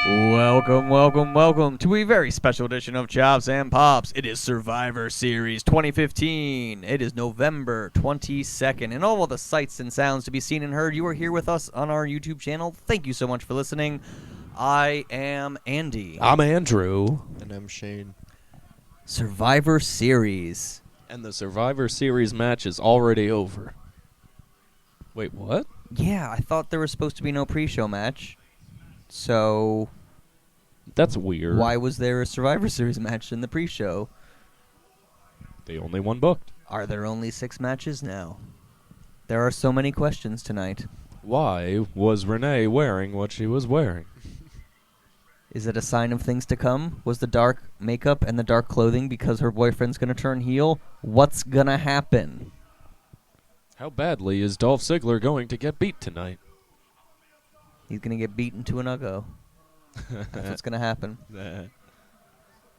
Welcome, welcome, welcome to a very special edition of Chops and Pops. It is Survivor Series 2015. It is November 22nd, and all of the sights and sounds to be seen and heard, you are here with us on our YouTube channel. Thank you so much for listening. I am Andy. I'm Andrew. And I'm Shane. Survivor Series. And the Survivor Series match is already over. Wait, what? Yeah, I thought there was supposed to be no pre-show match. So That's weird. why was there a Survivor Series match in the pre-show? The only one booked. Are there only 6 matches now? There are so many questions tonight. Why was Renee wearing what she was wearing? Is it a sign of things to come? Was the dark makeup and the dark clothing because her boyfriend's going to turn heel? What's going to happen? How badly is Dolph Ziggler going to get beat tonight? He's going to get beaten to an uggo. That's what's going to happen.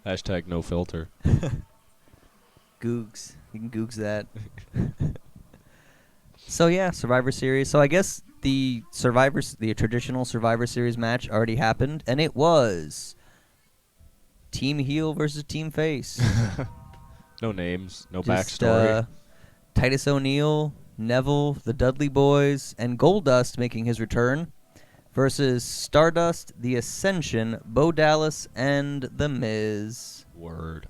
Hashtag no filter. Googs. You can Googs that. So yeah, Survivor Series. So I guess the traditional Survivor Series match already happened, and it was Team Heel versus Team Face. No names, no Just, backstory. Titus O'Neil, Neville, the Dudley Boys, and Goldust making his return versus Stardust, The Ascension, Bo Dallas, and The Miz. Word.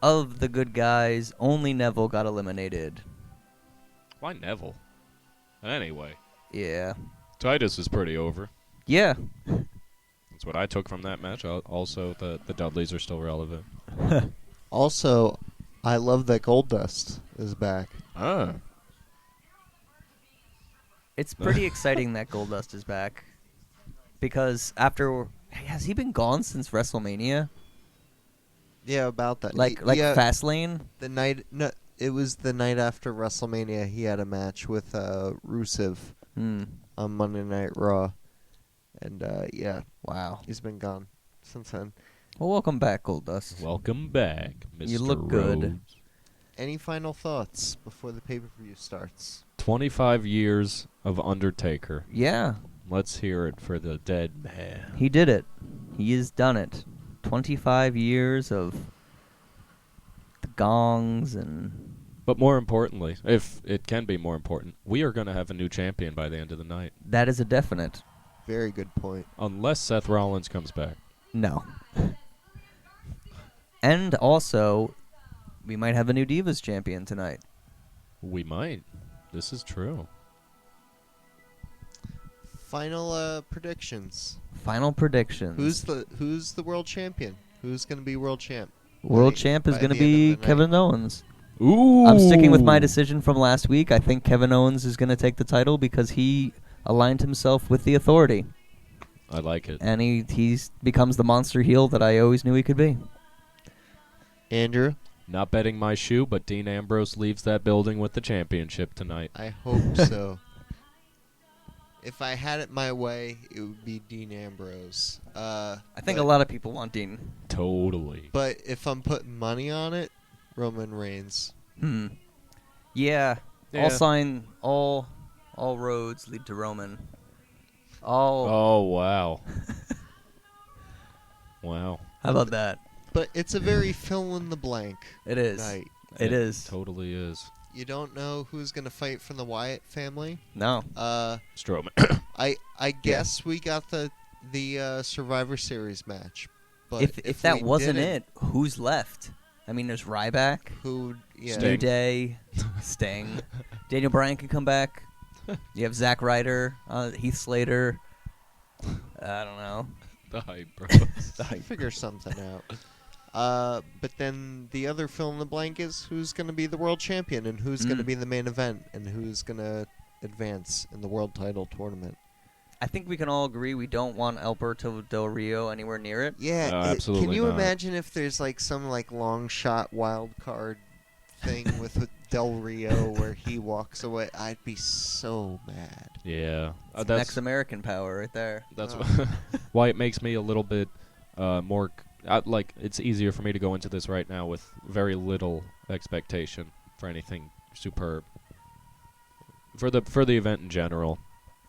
Of the good guys, only Neville got eliminated. Why Neville? Anyway, Yeah. Titus is pretty over. Yeah. That's what I took from that match. Also, the Dudleys are still relevant. Also, I love that Goldust is back. Ah. It's pretty exciting that Goldust is back. Because has he been gone since WrestleMania? Yeah, about that. Like yeah, Fastlane? It was the night after WrestleMania. He had a match with Rusev on Monday Night Raw, and yeah, Wow. he's been gone since then. Well, welcome back, Goldust. Welcome back, Mr. You look good. Rhodes. Any final thoughts before the pay-per-view starts? 25 years of Undertaker. Yeah. Let's hear it for the dead man. He did it. He has done it. 25 years of the gongs and... But more importantly, if it can be more important, we are going to have a new champion by the end of the night. That is a definite. Very good point. Unless Seth Rollins comes back. No. And also, we might have a new Divas champion tonight. We might. This is true. Final predictions. Final predictions. Who's the world champion? Who's going to be world champ? World champ is by going to the end be of the night? Kevin Owens. Ooh! I'm sticking with my decision from last week. I think Kevin Owens is going to take the title because he aligned himself with the Authority. I like it. And he becomes the monster heel that I always knew he could be. Andrew? Not betting my shoe, but Dean Ambrose leaves that building with the championship tonight. I hope so. If I had it my way, it would be Dean Ambrose. I think a lot of people want Dean. Totally. But if I'm putting money on it, Roman Reigns. Yeah. Yeah. I'll sign all roads lead to Roman. Oh, wow. Wow. How about that? But it's a very fill-in-the-blank It is. night. It is. Totally is. You don't know who's going to fight from the Wyatt family. No. Strowman. I guess we got the Survivor Series match. But If that we wasn't didn't, it, who's left? I mean, there's Ryback, Who? Yeah. Sting. New Day, Sting. Daniel Bryan can come back. You have Zack Ryder, Heath Slater. I don't know. The hype, bro. Figure something out. But then the other fill in the blank is who's going to be the world champion and who's going to be the main event and who's going to advance in the world title tournament. I think we can all agree we don't want Alberto Del Rio anywhere near it. Yeah, absolutely can you not. imagine if there's like some like long shot wild card thing with Del Rio where he walks away? I'd be so mad. Yeah. That's next American power right there. That's why it makes me a little bit more... like, it's easier for me to go into this right now with very little expectation for anything superb. For the event in general.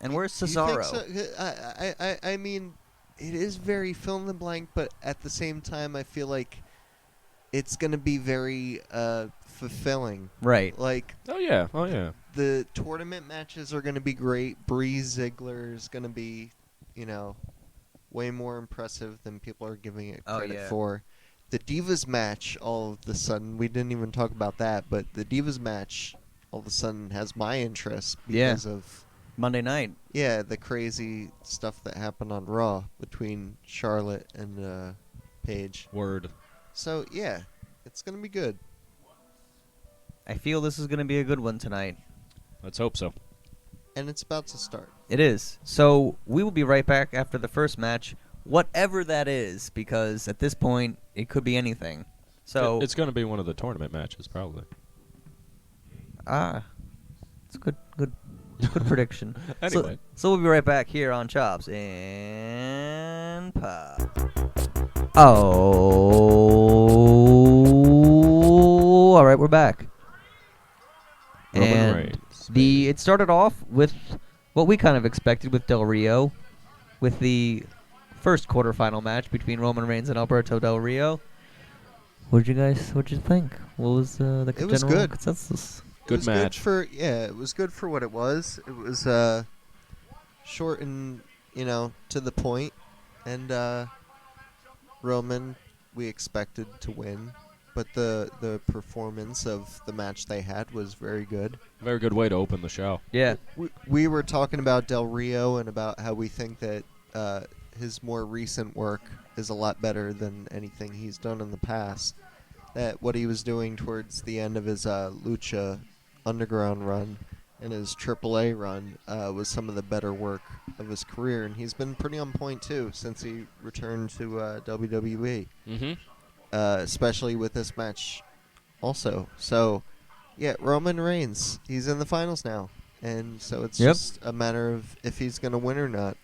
And where's You think Cesaro? so? I mean, it is very fill in the blank, but at the same time, I feel like it's gonna be very fulfilling. Right. Like Oh yeah. the tournament matches are gonna be great. Ziggler is gonna be, way more impressive than people are giving it credit for. The Divas match, all of the sudden, we didn't even talk about that, but the Divas match, all of a sudden, has my interest because of Monday night. Yeah, the crazy stuff that happened on Raw between Charlotte and Paige. Word. So, yeah, it's going to be good. I feel this is going to be a good one tonight. Let's hope so. And it's about to start. It is. So we will be right back after the first match, whatever that is, because at this point, it could be anything. So It's going to be one of the tournament matches, probably. it's a good prediction. Anyway. So we'll be right back here on Chops and Pop. Oh, all right, we're back. Roman And Reigns. it started off with what we kind of expected with Del Rio, with the first quarterfinal match between Roman Reigns and Alberto Del Rio. What'd you think? What was the It was general good. consensus? Good match. It was good for what it was. It was short and, to the point. And Roman, we expected to win. But the performance of the match they had was very good. Very good way to open the show. Yeah. We were talking about Del Rio and about how we think that his more recent work is a lot better than anything he's done in the past. That what he was doing towards the end of his Lucha Underground run and his AAA run was some of the better work of his career. And he's been pretty on point, too, since he returned to WWE. Mm-hmm. Especially with this match also. So, yeah, Roman Reigns, he's in the finals now. And so it's just a matter of if he's going to win or not.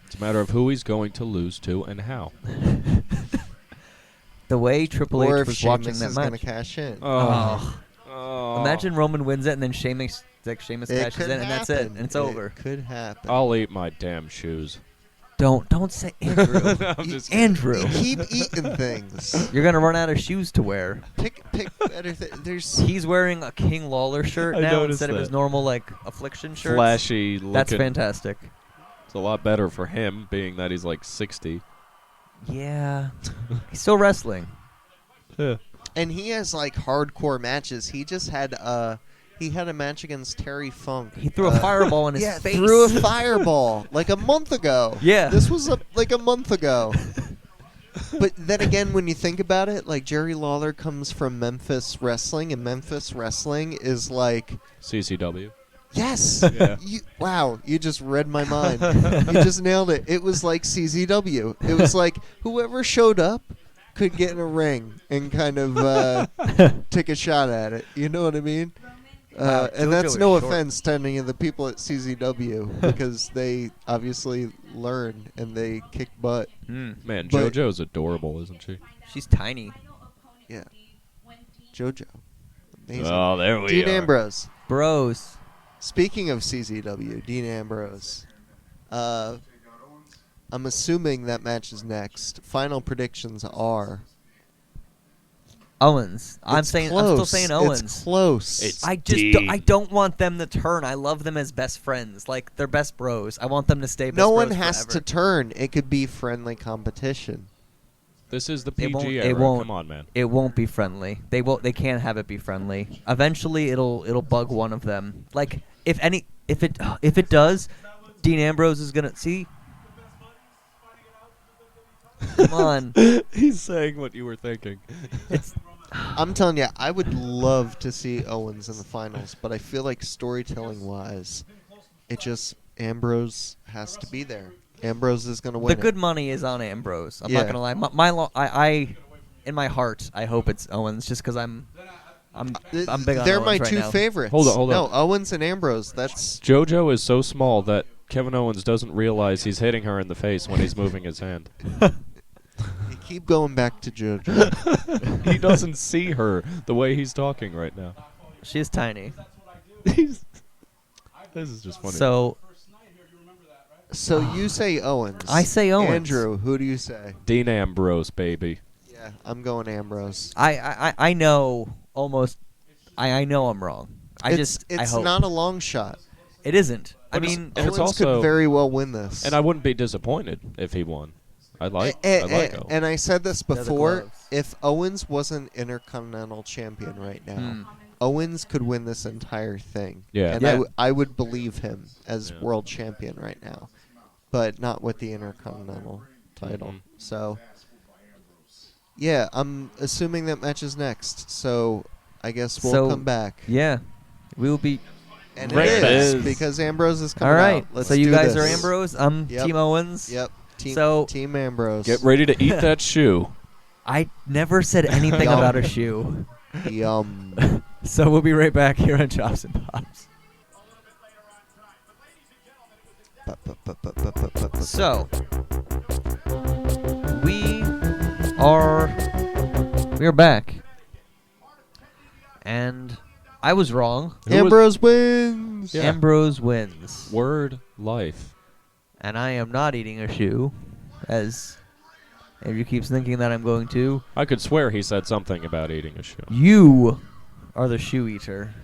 It's a matter of who he's going to lose to and how. The way Triple Or H if was watching Sheamus that is going to match. cash in. Oh. Oh. Imagine Roman wins it and then Sheamus It cashes could in and that's it. happen. And it's over. It could happen. I'll eat my damn shoes. Don't say Andrew. No, I'm just kidding. Andrew. Keep eating things. You're going to run out of shoes to wear. Pick better things. He's wearing a King Lawler shirt I now noticed instead of his that. normal, affliction shirt. Flashy looking. That's fantastic. It's a lot better for him, being that he's like 60. Yeah. He's still wrestling. And he has hardcore matches. He just had he had a match against Terry Funk. He threw a fireball in his face. Threw a fireball a month ago. Yeah. This was a month ago. But then again, when you think about it, Jerry Lawler comes from Memphis Wrestling, and Memphis Wrestling is CCW. yes. Yeah. You just read my mind. You just nailed it. It was like CZW. It was whoever showed up could get in a ring and kind of take a shot at it. You know what I mean? And that's JoJo no is short. offense to any of the people at CZW because they obviously learn and they kick butt. Man, But- JoJo's adorable, isn't she? She's tiny. Yeah. JoJo. Amazing. Oh, there we Dean are. Ambrose. Bros. Speaking of CZW, Dean Ambrose. I'm assuming that match is next. Final predictions are. Owens. I'm It's still close. saying Owens. It's close. It's I just Dean. I don't want them to turn. I love them as best friends. They're best bros. I want them to stay best no bros one has forever. to turn. It could be friendly competition. This is the It won't- PG it era. won't. Come on, man. It won't be friendly. They can't have it be friendly. Eventually it'll bug one of them. If it does, Dean Ambrose is gonna see. Come on. He's saying what you were thinking. It's I'm telling you, I would love to see Owens in the finals, but I feel like storytelling-wise, Ambrose has to be there. Ambrose is going to win the good money is on Ambrose. I'm Yeah. not gonna lie. I in my heart, I hope it's Owens, just because I'm big on They're Owens my right two now. favorites. Hold on. No, Owens and Ambrose. That's JoJo is so small that Kevin Owens doesn't realize he's hitting her in the face when he's moving his hand. you keep going back to JoJo. He doesn't see her the way he's talking right now. She's tiny. This is just funny. So So you say Owens. I say Owens. Andrew, who do you say? Dean Ambrose, baby. Yeah, I'm going Ambrose. I know almost. I know I'm wrong. I It's hope. not a long shot. It isn't. I But it's- mean, and it's Owens also- could very well win this. And I wouldn't be disappointed if he won. I like Owens. And I said this The before. gloves. If Owens wasn't Intercontinental Champion right now, Owens could win this entire thing. Yeah. And Yeah. I would believe him as Yeah. World Champion right now, but not with the Intercontinental title. Mhm. So, yeah, I'm assuming that match is next. So, I guess we'll So, come back. yeah, we'll be. And Right, it it is is. because Ambrose is All coming right. out. Let's So you do guys this. are Ambrose. I'm Yep. Team Owens. Yep. Team, So- Team Ambrose. Get ready to eat that shoe. I never said anything Yum. about a shoe. Yum. So we'll be right back here on Chops and Pops. So we are back, and I was wrong. Ambrose wins. Yeah. Ambrose wins, Word life. and I am not eating a shoe, as Andrew keeps thinking that I'm going to. I could swear he said something about eating a shoe. You are the shoe eater.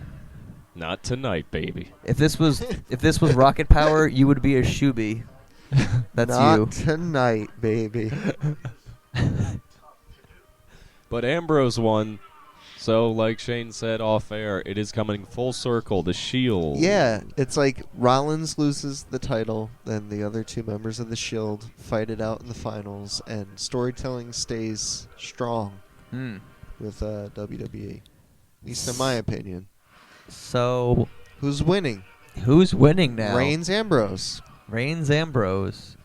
Not tonight, baby. If this was Rocket Power, you would be a shoebie. That's Not you. tonight, baby. But Ambrose won. So, like Shane said off air, it is coming full circle. The Shield. Yeah, it's like Rollins loses the title, then the other two members of the Shield fight it out in the finals, and storytelling stays strong Hmm. with WWE. At least in my opinion. So Who's winning? who's winning now? Reigns, Ambrose. Reigns, Ambrose.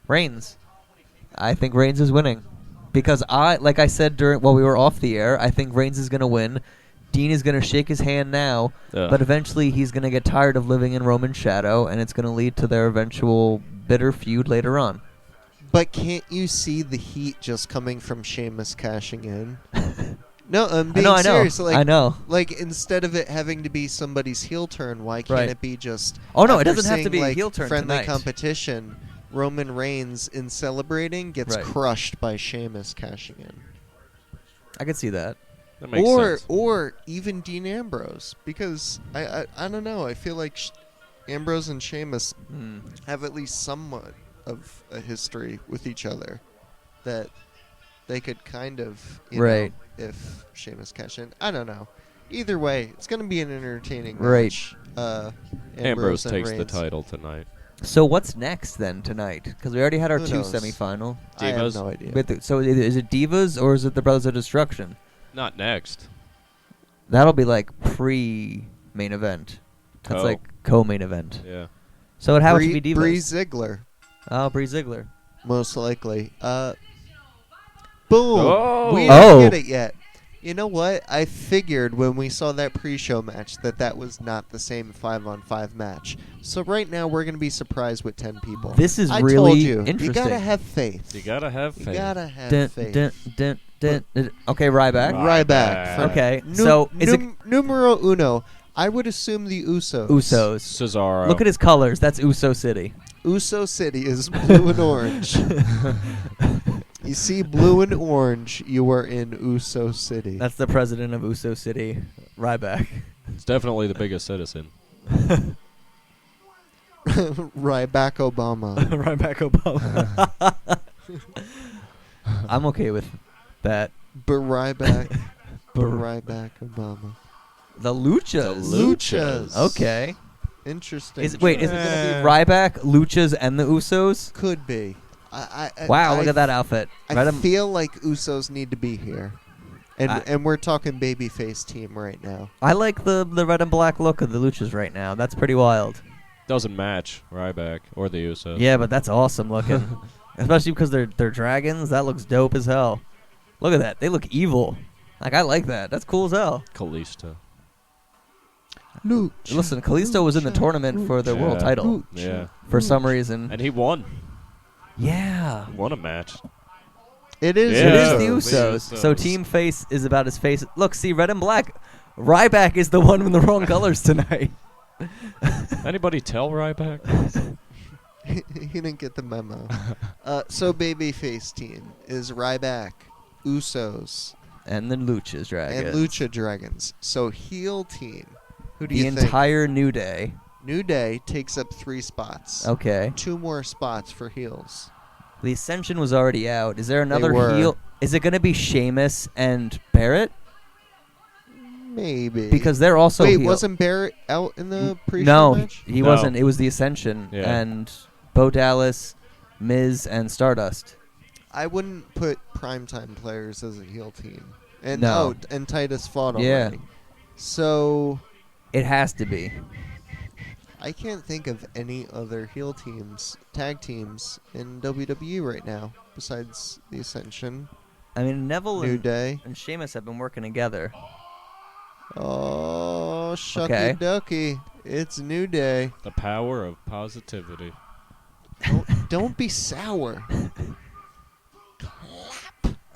Reigns. I think Reigns is winning. Because like I said while we were off the air, I think Reigns is going to win. Dean is going to shake his hand now, but eventually he's going to get tired of living in Roman's shadow, and it's going to lead to their eventual bitter feud later on. But can't you see the heat just coming from Sheamus cashing in? No, I'm being I know. serious. Like, I know. Like, instead of it having to be somebody's heel turn, why can't Right. it be just... Oh, no, it after doesn't have to seeing, be a like, heel turn friendly tonight. competition, Roman Reigns, in celebrating, gets Right. crushed by Sheamus cashing in. I could see that. That makes sense. Or even Dean Ambrose. Because, I don't know, I feel like Ambrose and Sheamus have at least somewhat of a history with each other that they could kind of, you Right. know, if Sheamus cash in. I don't know. Either way, it's going to be an entertaining Right. match. Ambrose and takes the Reigns. title tonight. So what's next then tonight? Because we already had our Who two knows? semifinal. I have Divas? no idea. But so is it Divas or is it the Brothers of Destruction? Not next. That'll be like pre-main event. That's Co. like co-main event. Yeah. So it happens to be Divas. Bree Ziggler, Oh, Brie Ziggler. most likely. Boom. Oh. We Oh. didn't get it yet. You know what? I figured when we saw that pre-show match that was not the same 5-on-5 match. So right now we're going to be surprised with 10 people. This is I really told you. interesting. You gotta have faith. You gotta have faith. You gotta have Dun, faith. dun, dun, dun, dun. Okay, Ryback. Ryback. Ryback. Okay, so is it numero uno? I would assume the Usos. Usos? Cesaro. Look at his colors. That's Uso City. Uso City is blue and orange. You see blue and orange, you are in Uso City. That's the president of Uso City, Ryback. It's definitely the biggest citizen. Ryback Obama. Ryback Obama. I'm okay with that. Ryback Obama. The Luchas. Luchas. Okay. Interesting. Is it going to be Ryback, Luchas, and the Usos? Could be. Wow, look at that outfit. I feel like Usos need to be here. And we're talking babyface team right now. I like the red and black look of the Luchas right now. That's pretty wild. Doesn't match Ryback or the Usos. Yeah, but that's awesome looking. Especially because they're dragons. That looks dope as hell. Look at that. They look evil. Like, I like that. That's cool as hell. Kalisto. Lucha. Listen, Kalisto was in the tournament for the world Yeah. title Yeah. for some reason. And he won. Yeah. Won a match. It is. Yeah. It is the the Usos. So team face is about his face. Look, see, red and black. Ryback is the one with the wrong colors tonight. Anybody tell Ryback? He didn't get the memo. So babyface team is Ryback, Usos, And the Lucha Dragons. and Lucha Dragons. So heel team. Who do The you think? entire New Day. New Day takes up 3 spots. Okay. 2 more spots for heels. The Ascension was already out. Is there another were. heel? Is it going to be Sheamus and Barrett? Maybe. Because they're also Wait, heel. wasn't Barrett out in the pre-show No, match? he No. wasn't. It was the Ascension Yeah. and Bo Dallas, Miz, and Stardust. I wouldn't put primetime players as a heel team. And No. and Titus fought Yeah. already. So It has to be. I can't think of any other heel teams, tag teams in WWE right now besides the Ascension, I mean, Neville New and, Day. and Sheamus have been working together. Oh, shucky Okay. ducky. It's New Day. The power of positivity. Don't be sour.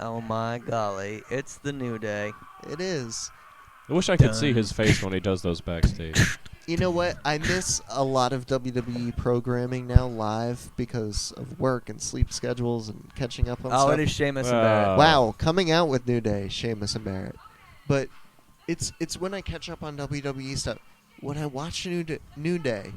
Oh my golly, it's the New Day. It is. I wish I could see Done. his face when he does those backstage. You know what? I miss a lot of WWE programming now live because of work and sleep schedules and catching up on Oh, stuff. it is Sheamus and Barrett. Wow, coming out with New Day, Sheamus and Barrett. But it's when I catch up on WWE stuff. When I watch New Day,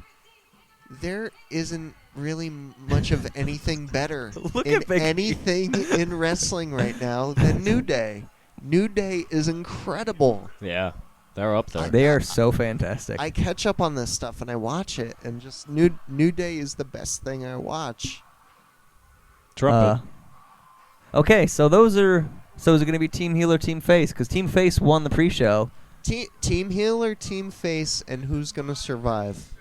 there isn't really much of anything better Look in at Big E. anything in wrestling right now than New Day. New Day is incredible. Yeah, they're up there. They are so fantastic. I catch up on this stuff and I watch it, and just New Day is the best thing I watch. Trumpet. Okay, so those are. So is it going to be Team Heel or Team Face? Because Team Face won the pre-show. Team heel or team face, and who's gonna survive?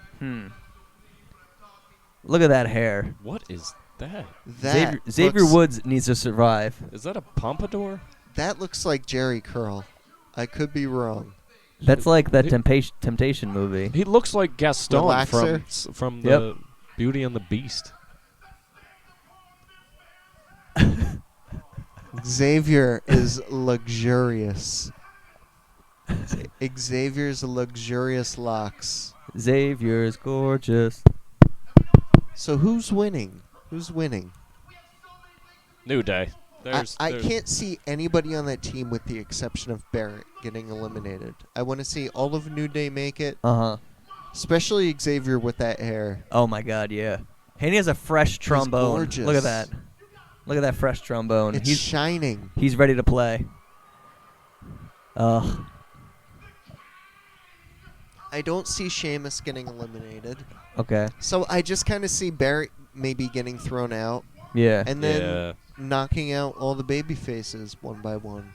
Look at that hair. What is that? That Xavier looks, Woods needs to survive. Is that a pompadour? That looks like Jerry Curl. I could be wrong. That's like that He- Temptation movie. He looks like Gaston Relaxer? from Yep. the Beauty and the Beast. Xavier is luxurious. Xavier's luxurious locks. Xavier's gorgeous. So who's winning? Who's winning? New Day. I can't see anybody on that team with the exception of Barrett getting eliminated. I want to see all of New Day make it, Uh-huh. especially Xavier with that hair. Oh my god, yeah. And he has a fresh trombone. gorgeous. Look at that. Look at that fresh trombone. It's shining. He's ready to play. Ugh. I don't see Sheamus getting eliminated. Okay. So I just kind of see Barrett maybe getting thrown out Yeah. and then Yeah. knocking out all the baby faces one by one.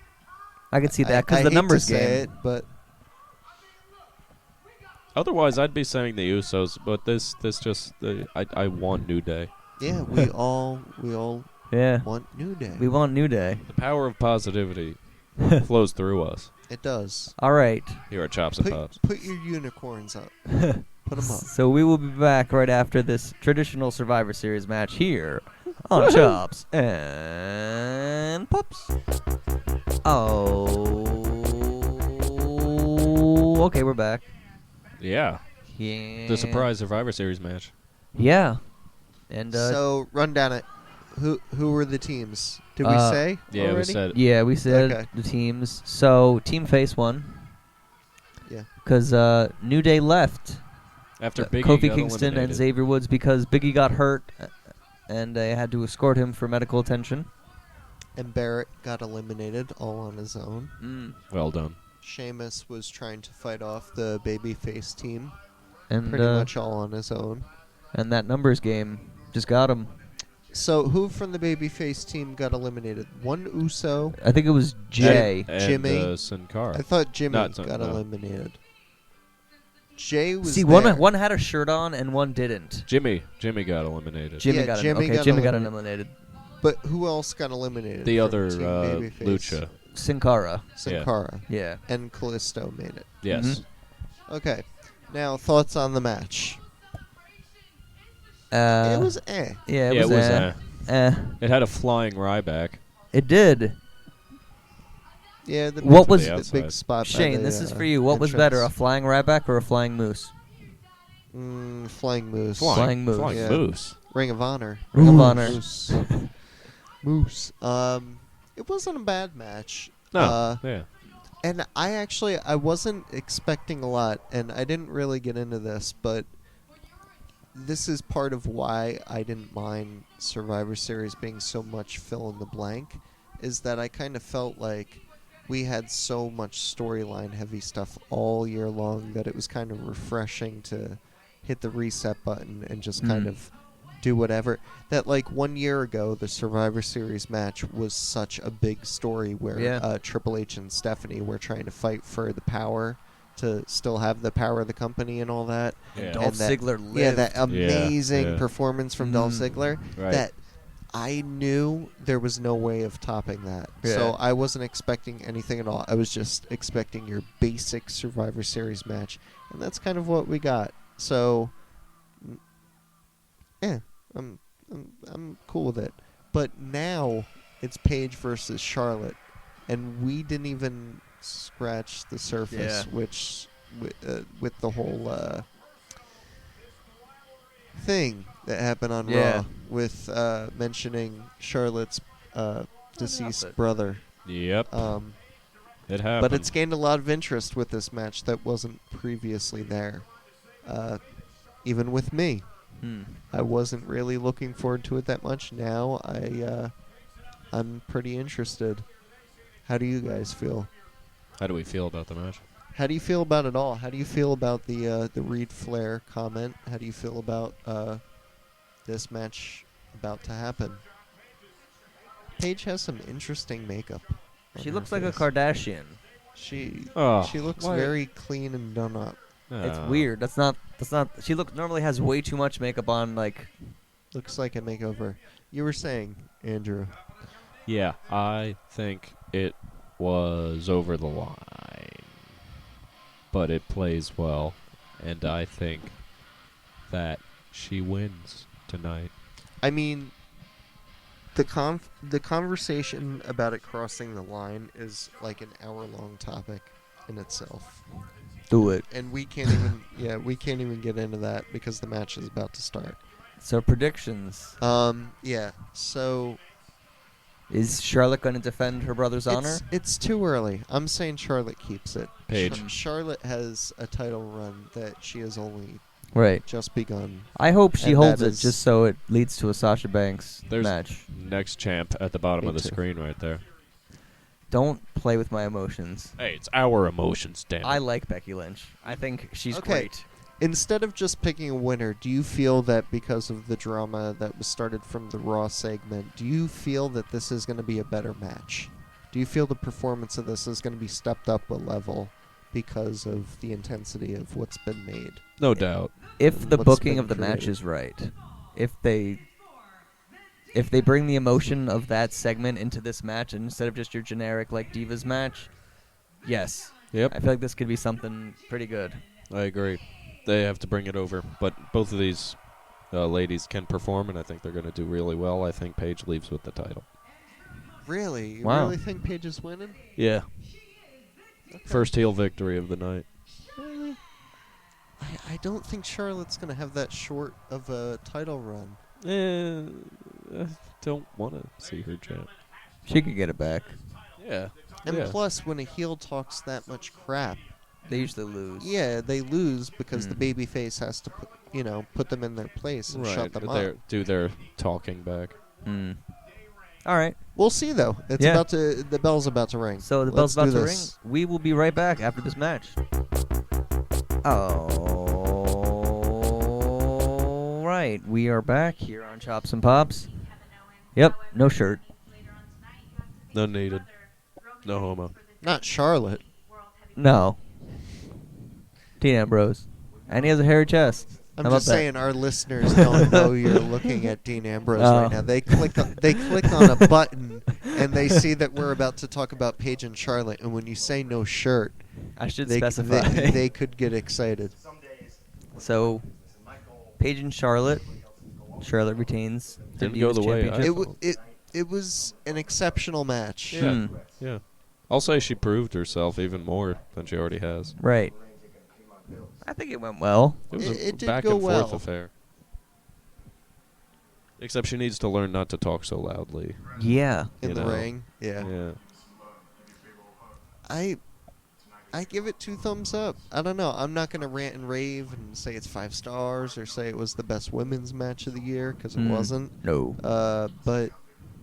I could see that I because the hate numbers to say game. it, but Otherwise, I'd be saying the Usos, but this just I want New Day. yeah, we all Yeah. want New Day. We want New Day. The power of positivity flows through us It does. All right. here at Chops and Pops. Put your unicorns up. Put them up. So we will be back right after this traditional Survivor Series match here on Chops and Pops. Oh. Okay, we're back. Yeah, Yeah. the surprise Survivor Series match. Yeah. And So run down it. Who were the teams? Did we Uh, say? Yeah, we already? said yeah, we said Okay. the teams. So Team Face won. Yeah. Because New Day left. after Big E Kofi got Kingston and eliminated. Xavier Woods because Biggie got hurt, and they had to escort him for medical attention. And Barrett got eliminated all on his own. Well done. Sheamus was trying to fight off the babyface team And pretty much all on his own. and that numbers game just got him. So who from the babyface team got eliminated? One Uso. I think it was Jay. And, Jimmy. Sin Cara. I thought Jimmy Not got no. eliminated. Jay was See, there. one had a shirt on and one didn't. Jimmy got eliminated. Jimmy Yeah, got Jimmy okay. got Jimmy got eliminated. eliminated. But who else got eliminated? The from other Team Babyface? Lucha. Sin Cara. Sin Cara. Yeah. And Callisto made it. Yes. Mhm. Okay. Now, thoughts on the match. It was eh. Yeah, it Yeah, was. it was. It had a flying Ryback. It did. Yeah, the What big- was- the outside. big spot? by Shane, the, this is for you. What was entrance. better, a flying Ryback or a flying moose? Flying Moose. Flying Moose. Flying Yeah. Moose. Ring of Honor. Ring of Honor. Moose. Moose. It wasn't a bad match. No. Yeah. And I wasn't expecting a lot, and I didn't really get into this, but this is part of why I didn't mind Survivor Series being so much fill in the blank, is that I kind of felt like we had so much storyline heavy stuff all year long that it was kind of refreshing to hit the reset button and just kind of do whatever. That, like, 1 year ago, the Survivor Series match was such a big story where Triple H and Stephanie were trying to fight for the power, to still have the power of the company and all that. Yeah. And Dolph Ziggler lived. Yeah, that amazing Yeah. performance from Dolph Ziggler. Right. That I knew there was no way of topping that. Yeah. So I wasn't expecting anything at all. I was just expecting your basic Survivor Series match. And that's kind of what we got. So, yeah, I'm cool with it. But now it's Paige versus Charlotte. And we didn't even scratch the surface, which with the whole thing that happened on Raw with mentioning Charlotte's deceased brother. Yep. It happened. But it's gained a lot of interest with this match that wasn't previously there. Even with me. I wasn't really looking forward to it that much. Now I'm pretty interested. How do you guys feel? How do we feel about the match? How do you feel about it all? How do you feel about the Reed Flair comment? How do you feel about this match about to happen? Paige has some interesting makeup. She on looks her like a face. Kardashian. She Oh, looks why- very clean and done up. It's weird. That's not. She normally has way too much makeup on. Like, Looks like a makeover. You were saying, Andrew. Yeah, I think it was over the line. But it plays well. And I think that she wins tonight. I mean, the conversation about it crossing the line is like an hour-long topic in itself. do it. And we can't even get into that because the match is about to start. So predictions. So Is Charlotte going to defend her brother's honor? it's too early. I'm saying Charlotte keeps it. Paige. Charlotte has a title run that she has only Right. just begun. I hope she And holds that it is- just so it leads to a Sasha Banks There's match. next champ at the bottom Me of the too. screen right there. Don't play with my emotions. Hey, it's our emotions, damn it. I like Becky Lynch. I think she's Okay. great. Instead of just picking a winner, do you feel that because of the drama that was started from the Raw segment, do you feel that this is going to be a better match? Do you feel the performance of this is going to be stepped up a level because of the intensity of what's been made? No doubt. If the What's booking been of the match created. is right, if they bring the emotion of that segment into this match instead of just your generic like Divas match, yes. Yep. I feel like this could be something pretty good. I agree. They have to bring it over. But both of these ladies can perform, and I think they're going to do really well. I think Paige leaves with the title. Really? You Wow. really think Paige is winning? Yeah. Okay. First heel victory of the night. Really? I don't think Charlotte's going to have that short of a title run. I don't want to see her champ. She could get it back. Yeah. And yeah. plus, when a heel talks that much crap, They usually lose. yeah, they lose because the Mm. babyface has to put them in their place and right. shut them They're- up. do their talking back. Mm. All right. We'll see though. It's Yeah. the bell's about to ring. So the Let's bell's about do to ring. this. We will be right back after this match. All right, we are back here on Chops and Pops. Yep, no shirt. None needed. No homo. Not Charlotte. No. Dean Ambrose. And he has a hairy chest. I'm How about just that? saying our listeners don't know you're looking at Dean Ambrose Oh. right now. They click on a button and they see that we're about to talk about Paige and Charlotte, and when you say no shirt, I should they specify. they could get excited. So, Paige and Charlotte. Charlotte retains the Didn't go Divas the way I Championship. It was an exceptional match. Yeah. Hmm. Yeah. I'll say she proved herself even more than she already has. Right. I think it went well. It was It a did back go and well. forth affair. Except she needs to learn not to talk so loudly. Yeah. In You the know. ring. Yeah. Yeah. I give it 2 thumbs up. I don't know. I'm not going to rant and rave and say it's 5 stars or say it was the best women's match of the year, because it wasn't. No. But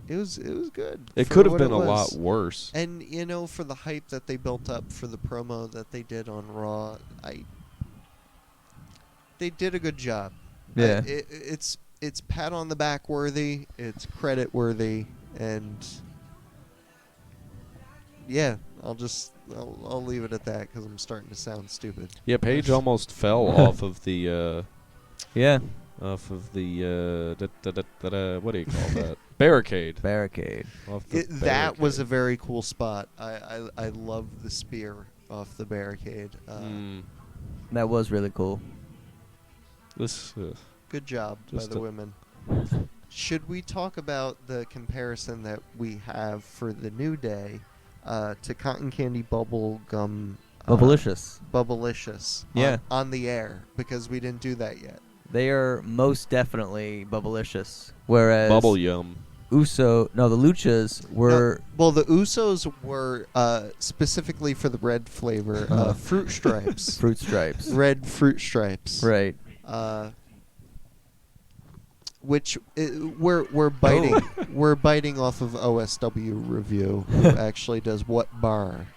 it was good. It for could have what been it a was. lot worse. And for the hype that they built up for the promo that they did on Raw, they did a good job. Yeah. It's pat on the back worthy. It's credit worthy, and yeah, I'll leave it at that because I'm starting to sound stupid. Yeah, Paige almost fell off of the Yeah. what do you call that? Barricade. Barricade. Off the That was a barricade. very cool spot. I love the spear off the barricade. That was really cool. This Good job by Just the a- women. Should we talk about the comparison that we have for the New Day to Cotton Candy Bubble Gum? Bubblicious. Bubblicious. Yeah. On the air, because we didn't do that yet. They are most definitely bubblicious. Whereas Bubble Yum. the Luchas were Well, the Usos were specifically for the red flavor, fruit stripes. fruit stripes. Red fruit stripes. Right. Which we're biting Oh. we're biting off of OSW Review, who actually does what bar,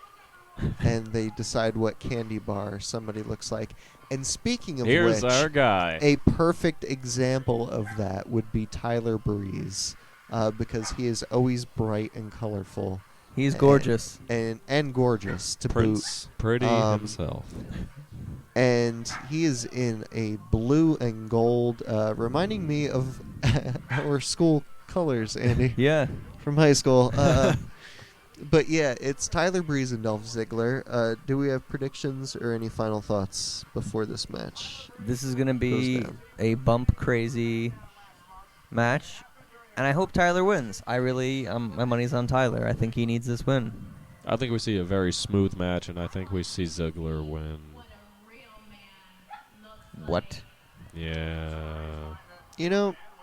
and they decide what candy bar somebody looks like. And speaking of Here's which, our guy. a perfect example of that would be Tyler Breeze, because he is always bright and colorful He's gorgeous. and gorgeous to boot. Prince Pretty himself. And he is in a blue and gold, reminding me of our school colors, Andy, Yeah. from high school. But yeah, it's Tyler Breeze and Dolph Ziggler. Do we have predictions or any final thoughts before this match? This is going to be Goes down. a bump crazy match. And I hope Tyler wins. My money's on Tyler. I think he needs this win. I think we see a very smooth match, and I think we see Ziggler win. What? Yeah.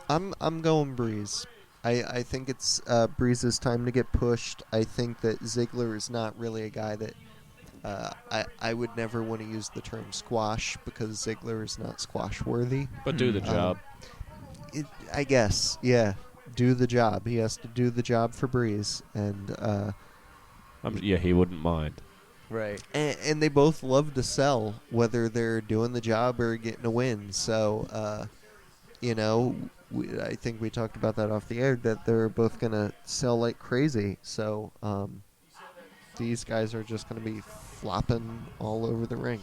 I'm going Breeze. I think it's Breeze's time to get pushed. I think that Ziggler is not really a guy that I would never want to use the term squash, because Ziggler is not squash worthy. But do the Hmm. job. I guess, yeah. Do the job. He has to do the job for Breeze, and Yeah, he wouldn't mind. Right. and they both love to sell, whether they're doing the job or getting a win. So, I think we talked about that off the air, that they're both gonna sell like crazy. So, these guys are just gonna be flopping all over the ring.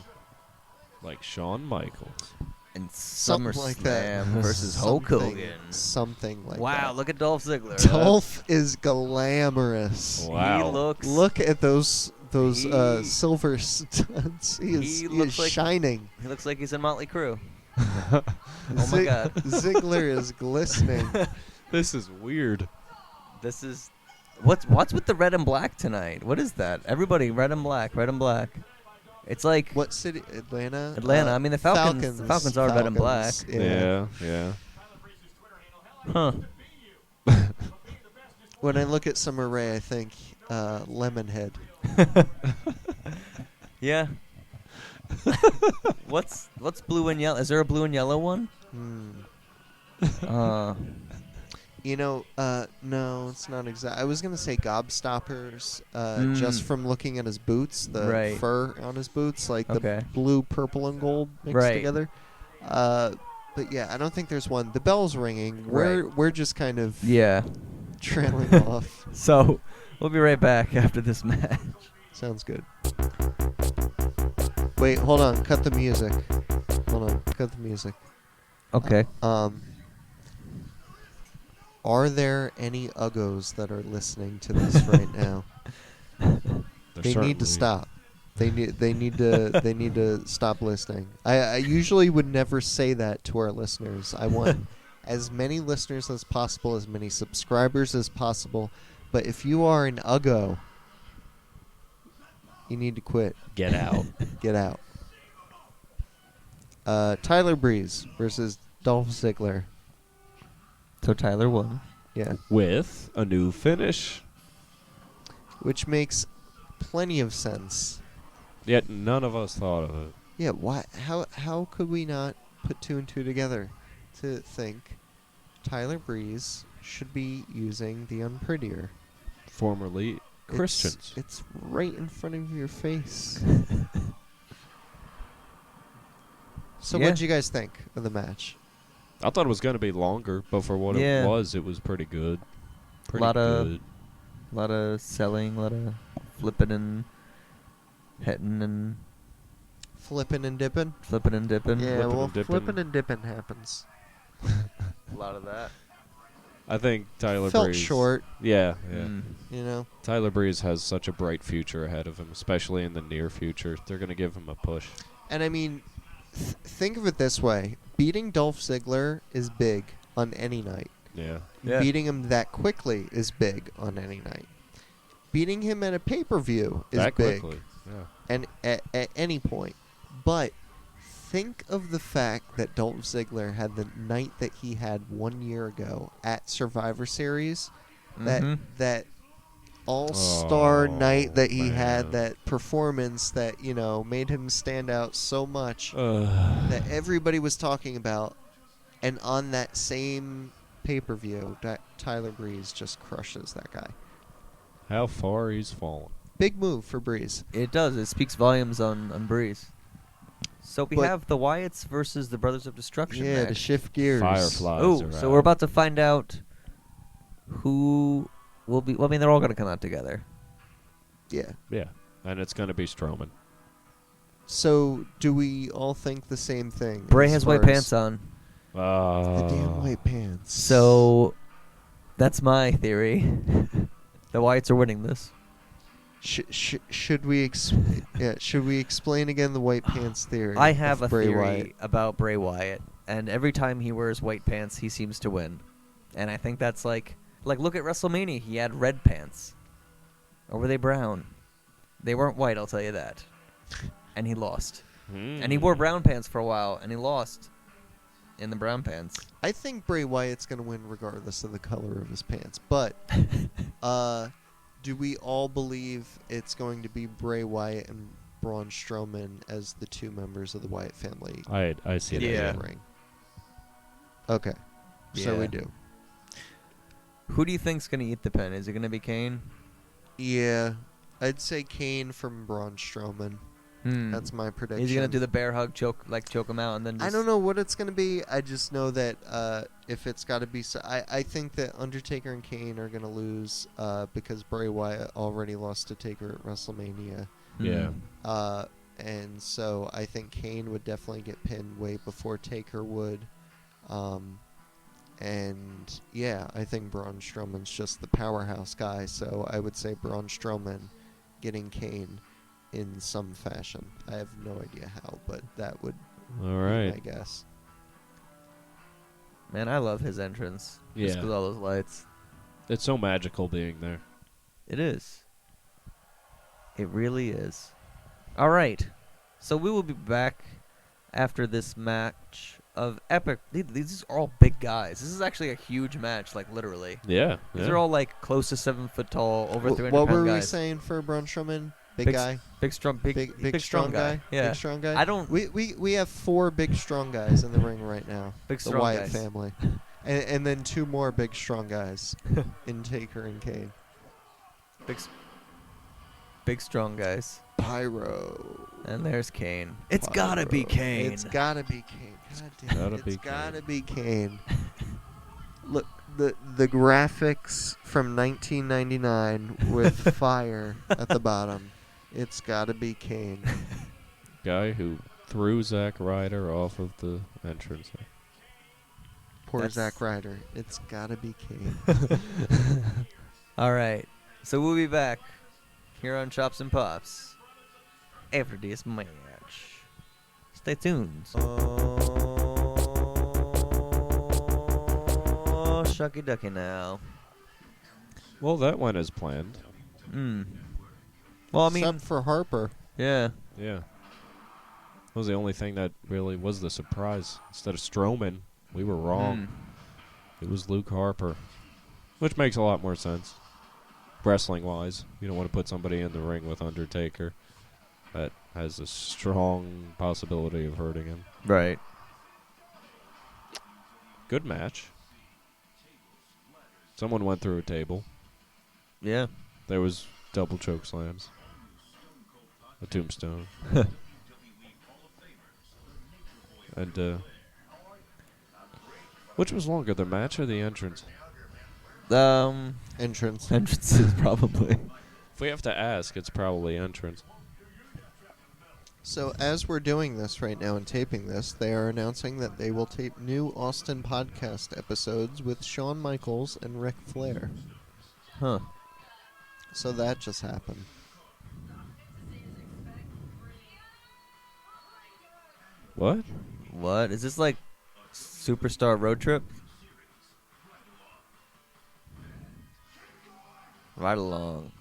Like Shawn Michaels. And Something like that. SummerSlam versus Hulk Hogan. Something like that. Wow, look at Dolph Ziggler. Dolph is glamorous. Wow. He looks Look at those He- silver studs. He is looks like- shining. He looks like he's in Motley Crue. Oh my God. Ziggler is glistening. This is weird. This is what's with the red and black tonight? What is that? Everybody red and black, red and black. It's like What city? Atlanta? Atlanta. I mean, the Falcons are red and black. Yeah. Yeah. Huh. When I look at Summer Rae, I think Lemonhead. Yeah. What's blue and yellow? Is there a blue and yellow one? Uh, No, it's not exact. I was gonna say Gobstoppers, just from looking at his boots, the Right. fur on his boots, like Okay. the blue, purple, and gold mixed Right. together. But yeah, I don't think there's one. The bell's ringing. We're just kind of yeah. trailing off. So we'll be right back after this match. Sounds good. Wait, hold on. Cut the music. Hold on. Cut the music. Okay. Are there any uggos that are listening to this right now? They need to stop. They need to stop listening. I usually would never say that to our listeners. I want as many listeners as possible, as many subscribers as possible. But if you are an uggo, you need to quit. Get out. Get out. Tyler Breeze versus Dolph Ziggler. So Tyler won. Yeah. With a new finish. Which makes plenty of sense. Yet none of us thought of it. Yeah, why? How could we not put two and two together to think Tyler Breeze should be using the Unprettier? Formerly Christians. It's right in front of your face. So Yeah. what did you guys think of the match? I thought it was going to be longer, but for what Yeah. it was pretty good. Pretty Lot of- good. A lot of selling, a lot of flipping and hitting and Flipping and dipping? flipping and dipping. Yeah, Flippin' well, and dippin'. flipping and dipping happens. A lot of that. I think Tyler Felt Breeze. short, Yeah. Mm. you know. Tyler Breeze has such a bright future ahead of him, especially in the near future. They're going to give him a push. And I mean, think of it this way. Beating Dolph Ziggler is big on any night. Yeah. Yeah. Beating him that quickly is big on any night. Beating him at a pay-per-view is That big. quickly. Yeah. And at any point. But think of the fact that Dolph Ziggler had the night that he had 1 year ago at Survivor Series. Mhm. That all-star Oh, night that he had, man. that performance that, you know, made him stand out so much that everybody was talking about. And on that same pay-per-view, Tyler Breeze just crushes that guy. How far he's fallen. Big move for Breeze. It does. It speaks volumes on Breeze. So we But- have the Wyatts versus the Brothers of Destruction Yeah, to match. shift gears. Fireflies Oh, are so out. we're about to find out who will be. Well, I mean, they're all going to come out together. Yeah. Yeah. And it's going to be Strowman. So, do we all think the same thing? Bray as has far white as pants on. The damn white pants. So that's my theory. The Wyatts are winning this. Should we should we explain again the white pants theory? I have a of Bray theory Wyatt? about Bray Wyatt, and every time he wears white pants, he seems to win. And I think that's like look at WrestleMania. He had red pants, or were they brown? They weren't white, I'll tell you that. And he lost. And he wore brown pants for a while, and he lost in the brown pants. I think Bray Wyatt's going to win regardless of the color of his pants. But do we all believe it's going to be Bray Wyatt and Braun Strowman as the two members of the Wyatt family I see in that. the ring? Okay. So Yeah. we do. Who do you think's gonna eat the pin? Is it gonna be Kane? Yeah. I'd say Kane from Braun Strowman. That's my prediction. Is he gonna do the bear hug, choke him out, and then? Just I don't know what it's going to be. I just know that if it's got to be... I think that Undertaker and Kane are going to lose because Bray Wyatt already lost to Taker at WrestleMania. Yeah. And so I think Kane would definitely get pinned way before Taker would. And yeah, I think Braun Strowman's just the powerhouse guy. So I would say Braun Strowman getting Kane in some fashion. I have no idea how, but that would All be right. my guess. Man, I love his entrance. Just Yeah. with all those lights. It's so magical being there. It is. It really is. All right. So we will be back after this match of epic. These are all big guys. This is actually a huge match, like literally. Yeah. These are all like close to 7 foot tall, over 300 What pound were we guys. saying for Braun Strowman? Big Big guy, Big strong, big strong guy. Yeah. Big strong guy. I don't. We have 4 big strong guys in the ring right now. Big The strong Wyatt guys. family, and then 2 more big strong guys in Taker and Kane. Big strong guys. Pyro. And there's Kane. It's gotta be Pyro. Kane. It's gotta be Kane. God damn Gotta it. be It's gotta Kane. be Kane. Look, the graphics from 1999 with fire at the bottom. It's gotta be Kane. Guy who threw Zack Ryder off of the entrance. Poor That's- Zack Ryder. It's gotta be Kane. All right. So we'll be back here on Chops and Pops after this match. Stay tuned. Oh, shucky ducky now. Well, that went as planned. Well, I mean, Except for Harper. yeah. Yeah. was the only thing that really was the surprise. Instead of Strowman, we were wrong. It was Luke Harper, which makes a lot more sense. Wrestling-wise, you don't want to put somebody in the ring with Undertaker that has a strong possibility of hurting him. Right. Good match. Someone went through a table. Yeah. There was double choke slams. A tombstone. And, which was longer, the match or the entrance? Entrance. Entrances, probably. If we have to ask, it's probably entrance. So as we're doing this right now and taping this, they are announcing that they will tape new Austin podcast episodes with Shawn Michaels and Ric Flair. Huh. So that just happened. What? What? Is this like Superstar Road Trip? Right along.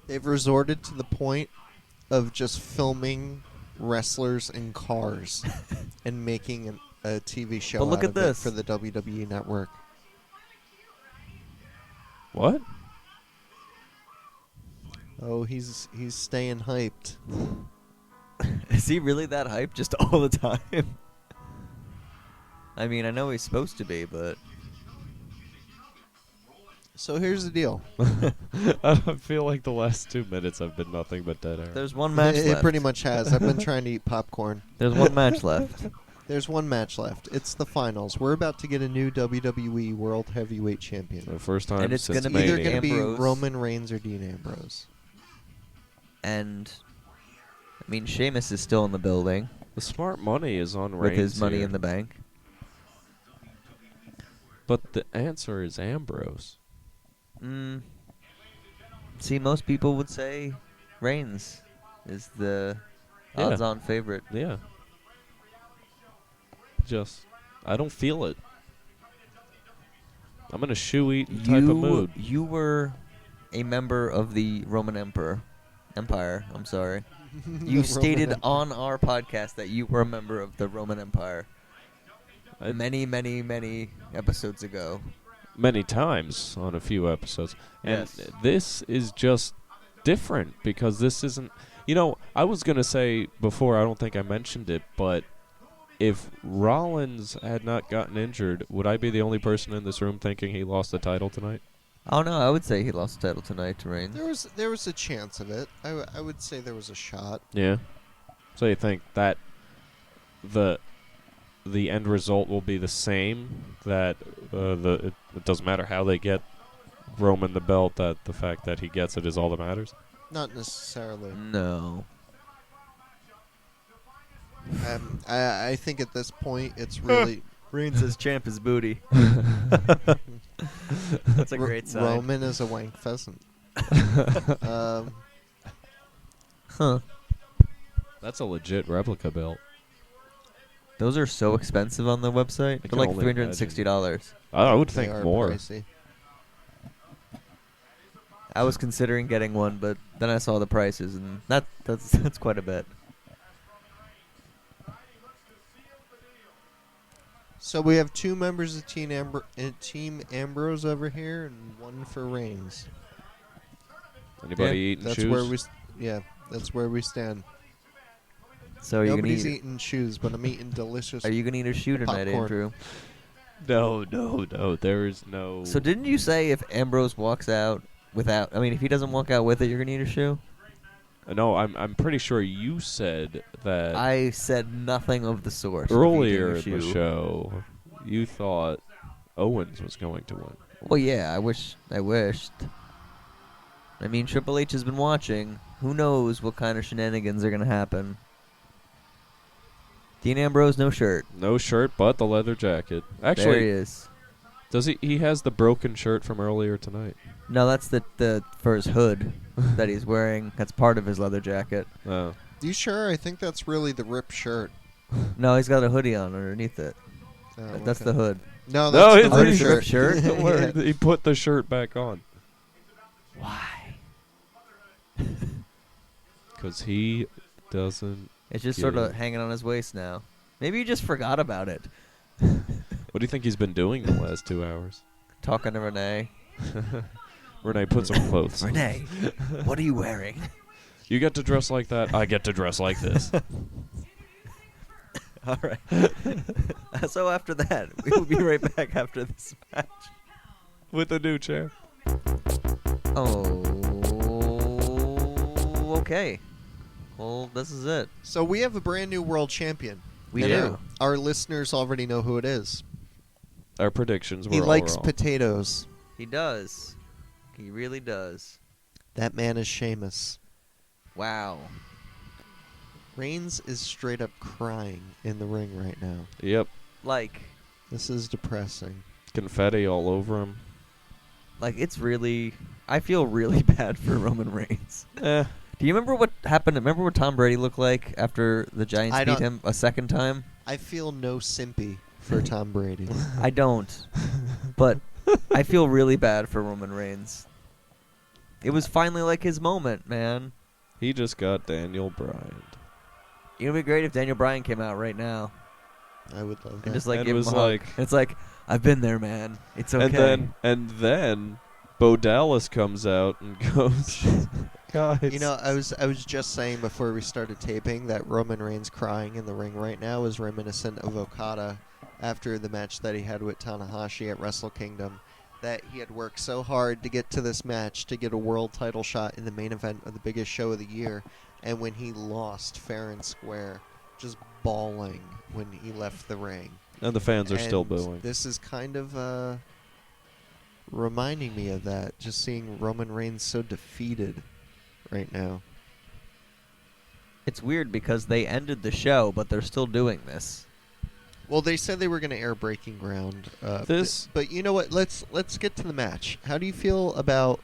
They've resorted to the point of just filming wrestlers in cars and making a TV show But look out at of it this. for the WWE Network. What? Oh, he's staying hyped. Is he really that hyped just all the time? I mean, I know he's supposed to be, but... So here's the deal. I feel like the last 2 minutes have been nothing but dead air. There's one match It left. pretty much has. I've been trying to eat popcorn. There's one match left. There's one match left. It's the finals. We're about to get a new WWE World Heavyweight Champion. The first time And it's since gonna be Either Mania. going to be Ambrose. Roman Reigns or Dean Ambrose. And... I mean, Sheamus is still in the building The smart money is on with Reigns his money here. in the bank. But the answer is Ambrose. See, most people would say Reigns is the Yeah. odds-on favorite. Yeah. Just, I don't feel it. I'm in a shoe-eating type of mood. You were a member of the Roman Empire. I'm sorry. You stated on our podcast that you were a member of the Roman Empire. Many, many, many episodes ago. Many times on a few episodes. And Yes. this is just different because this isn't... You know, I was going to say before, I don't think I mentioned it, but if Rollins had not gotten injured, would I be the only person in this room thinking he lost the title tonight? Oh, no, I would say he lost the title tonight to Reigns. There was a chance of it. I would say there was a shot. Yeah. So you think that the end result will be the same? That it doesn't matter how they get Roman the belt, that the fact that he gets it is all that matters? Not necessarily. No. I think at this point it's really Reigns as champ is booty. That's a great sign. Roman is a wank pheasant. Huh. That's a legit replica belt. Those are so expensive on the website. I They're can like only $360. I would They think are more. pricey. I was considering getting one, but then I saw the prices, and that's quite a bit. So we have two members of Team Ambrose over here, and one for Reigns. Anybody Yeah, eating That's shoes? where that's where we stand. So are you gonna Nobody's eat? eating shoes, but I'm eating delicious. Are you gonna eat a shoe tonight, popcorn. Andrew? No. There is no. So didn't you say if Ambrose walks out without? I mean, if he doesn't walk out with it, you're gonna eat a shoe? No, I'm pretty sure you said that I said nothing of the sort. of earlier eating in a the shoe. show. You thought Owens was going to win. Well, yeah, I wished. I mean, Triple H has been watching. Who knows what kind of shenanigans are gonna happen? Dean Ambrose, no shirt. No shirt, but the leather jacket. There he Actually, is. does he? He has the broken shirt from earlier tonight. No, that's the for his hood that he's wearing. That's part of his leather jacket. Oh. You sure? I think that's really the ripped shirt. No, he's got a hoodie on underneath it. Oh, That's okay. the hood. No, No, that's it's the a ripped ripped shirt. shirt. Where he put the shirt back on. Why? Because he doesn't. It's just get sort of it. hanging on his waist now. Maybe he just forgot about it. What do you think he's been doing the last 2 hours? Talking to Renee. Renee, put some clothes on. Renee, what are you wearing? You get to dress like that. I get to dress like this. All right. So after that, we will be right back after this match. With a new chair. Oh, okay. Well, this is it. So we have a brand new world champion. We And do. Our listeners already know who it is. Our predictions were He all likes wrong. potatoes. He does. He really does. That man is Sheamus. Wow. Reigns is straight up crying in the ring right now. Yep. Like This is depressing. Confetti all over him. it's really. I feel really bad for Roman Reigns. Eh. Do you remember what happened? Remember what Tom Brady looked like after the Giants I beat don't- him a second time? I feel no sympathy for Tom Brady. I don't. But I feel really bad for Roman Reigns. It was finally like his moment, man. He just got Daniel Bryan. It would be great if Daniel Bryan came out right now I would love that. and just like And give him was a hug. like- And it's like, I've been there, man. It's okay. And then Bo Dallas comes out and goes, guys. You know, I was just saying before we started taping that Roman Reigns crying in the ring right now is reminiscent of Okada after the match that he had with Tanahashi at Wrestle Kingdom. That he had worked so hard to get to this match, to get a world title shot in the main event of the biggest show of the year, and when he lost fair and square, just bawling when he left the ring. And the fans are still And booing. This is kind of reminding me of that, just seeing Roman Reigns so defeated right now. It's weird because they ended the show, but they're still doing this. Well, they said they were going to air Breaking Ground. But you know what? Let's get to the match. How do you feel about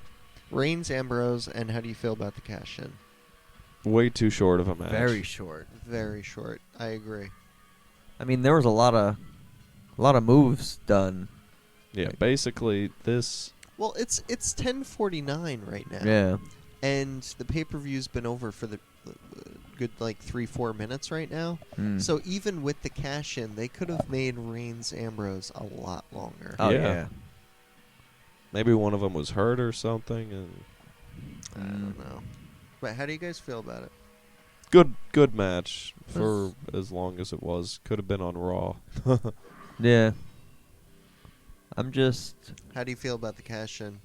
Reigns Ambrose, and how do you feel about the cash-in? Way too short of a match. Very short. Very short. I agree. I mean, there was a lot of moves done. Yeah, basically this. Well, it's 10:49 right now. Yeah. And the pay-per-view's been over for the good 3-4 minutes right now. Mm. So even with the cash-in, they could have made Reigns Ambrose a lot longer. Oh Yeah. yeah. Maybe one of them was hurt or something. And I don't know. But how do you guys feel about it? good match for as long as it was. Could have been on Raw. Yeah. I'm just. How do you feel about the cash-in?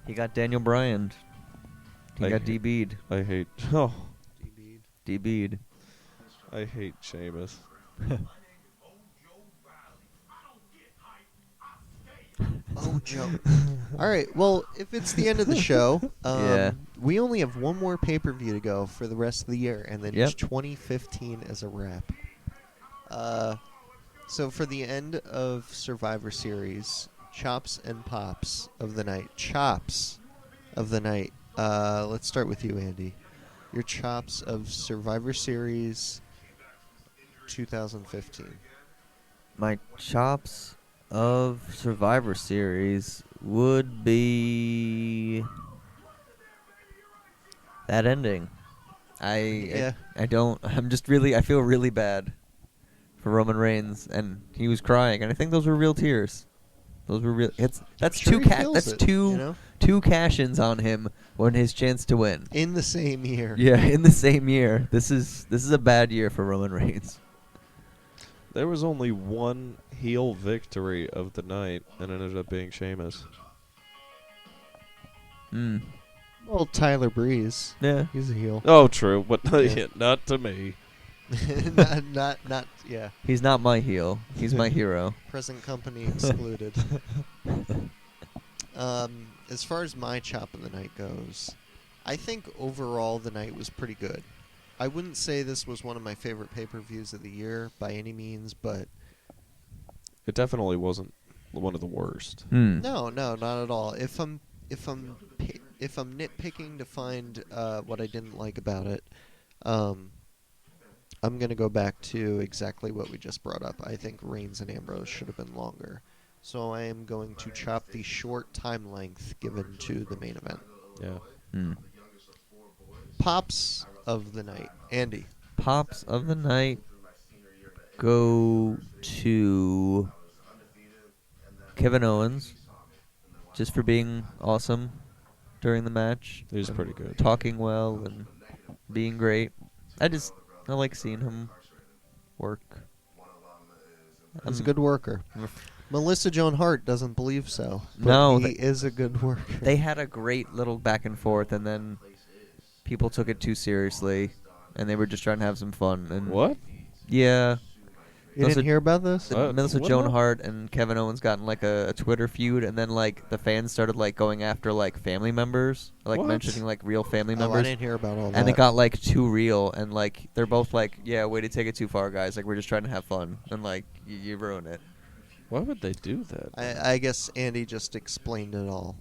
He got Daniel Bryan. He I got hate- DB'd. I hate. Oh, DB'd. I hate Sheamus. Oh, Joe. All right. Well, if it's the end of the show, Yeah. we only have one more pay-per-view to go for the rest of the year, and then Yep. it's 2015 as a wrap. So for the end of Survivor Series, Chops and Pops of the night. Chops of the night. Let's start with you, Andy. Your chops of Survivor Series 2015. My chops of Survivor Series would be that ending. I don't. I'm just really. I feel really bad for Roman Reigns, and he was crying, and I think those were real tears. Those were real. That's Sure he feels That's it, two you know? two cash-ins on him when his chance to win. In the same year. Yeah, in the same year. This is a bad year for Roman Reigns. There was only one heel victory of the night, and it ended up being Sheamus. Mm. Well, Tyler Breeze. Yeah. He's a heel. Oh, true, but Yeah. not to me. not, yeah. He's not my heel. He's my hero. Present company excluded. As far as my chop of the night goes, I think overall the night was pretty good. I wouldn't say this was one of my favorite pay-per-views of the year by any means, but It definitely wasn't one of the worst. no, not at all. If I'm nitpicking to find what I didn't like about it, I'm gonna go back to exactly what we just brought up. I think Reigns and Ambrose should have been longer, so I am going to chop the short time length given to the main event. Yeah. Mm. Pops, of the night, Andy. Pops of the night go to Kevin Owens, just for being awesome during the match. He was and pretty good. Talking well and being great. I like seeing him work. He's a good worker. Melissa Joan Hart doesn't believe so. But No, he is a good worker. They had a great little back and forth, and then people took it too seriously, and they were just trying to have some fun. And What? Yeah. You didn't hear about this? Melissa What Joan now? Hart and Kevin Owens got in like a Twitter feud, and then like the fans started like going after like family members, like What? mentioning like real family Oh, members. I didn't hear about all that. And it got like too real, and like they're both like, yeah, way to take it too far, guys. Like we're just trying to have fun, and like you ruin it. Why would they do that? I guess Andy just explained it all.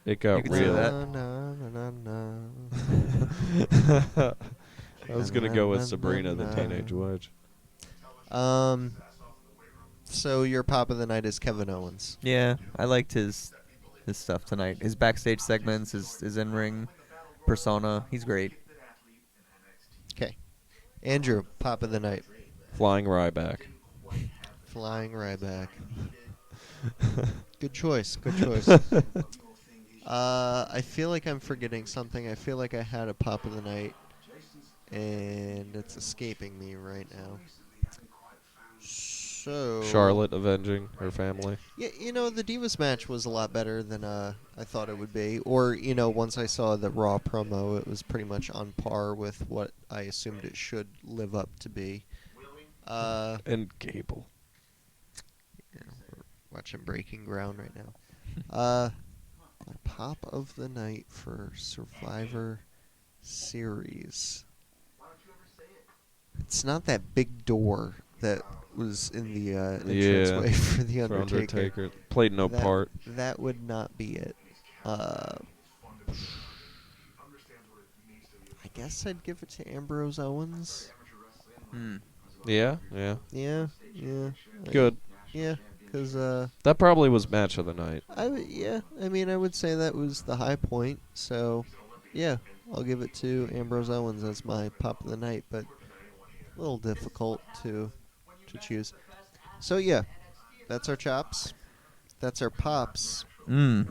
It got You could say real. that. Na, na, na, na. I was gonna go with Sabrina the Teenage Witch. So your pop of the night is Kevin Owens. Yeah, I liked his stuff tonight. His backstage segments, his in-ring persona. He's great. Okay. Andrew, pop of the night. Flying Ryback. Flying Ryback. Good choice. Good choice. I feel like I'm forgetting something. I feel like I had a pop of the night, and it's escaping me right now. So Charlotte avenging her family. Yeah, the Divas match was a lot better than I thought it would be. Or, once I saw the Raw promo, it was pretty much on par with what I assumed it should live up to be. And Gable. We're watching Breaking Ground right now. My pop of the night for Survivor Series. It's not that big door that was in the entranceway for the For Undertaker. Undertaker. Played no part. That would not be it. I guess I'd give it to Ambrose Owens. Yeah. Yeah. Good. Yeah, because That probably was match of the night. I would say that was the high point. So, yeah, I'll give it to Ambrose Owens as my pop of the night, but a little difficult to choose. So, yeah, that's our chops. That's our pops. I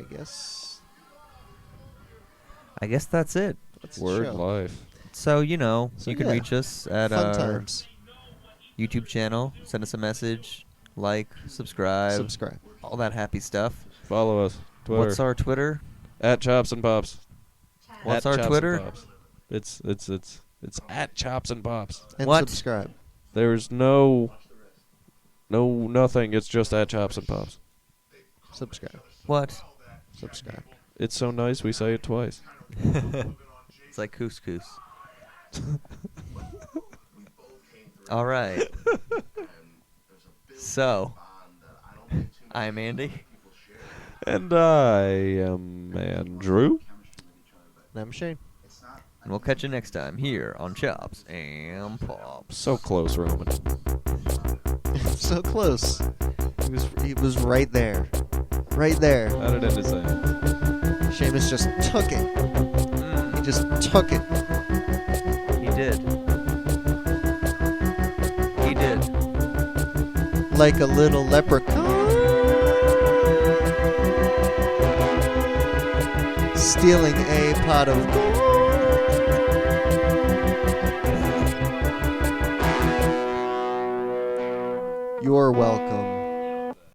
guess that's it. That's the Word show. life. So, you So, can yeah, reach us at Fun our times. YouTube channel. Send us a message. Like, subscribe. All that happy stuff. Follow us. Twitter. What's our Twitter? At Chops and Pops. What's At our Chops Twitter? and Pops. It's at Chops and Pops. And What? subscribe. There's nothing. It's just at Chops and Pops. Subscribe. What? Subscribe. It's so nice we say it twice. It's like couscous. All right. So, I'm Andy. And I am Andrew. And I'm Shane. And we'll catch you next time here on Chops and Pops. So close, Roman. So close. He was right there. Right there. How did it end his hand? Sheamus just took it. He just took it. He did. He did. Like a little leprechaun. Stealing a pot of gold. You're welcome.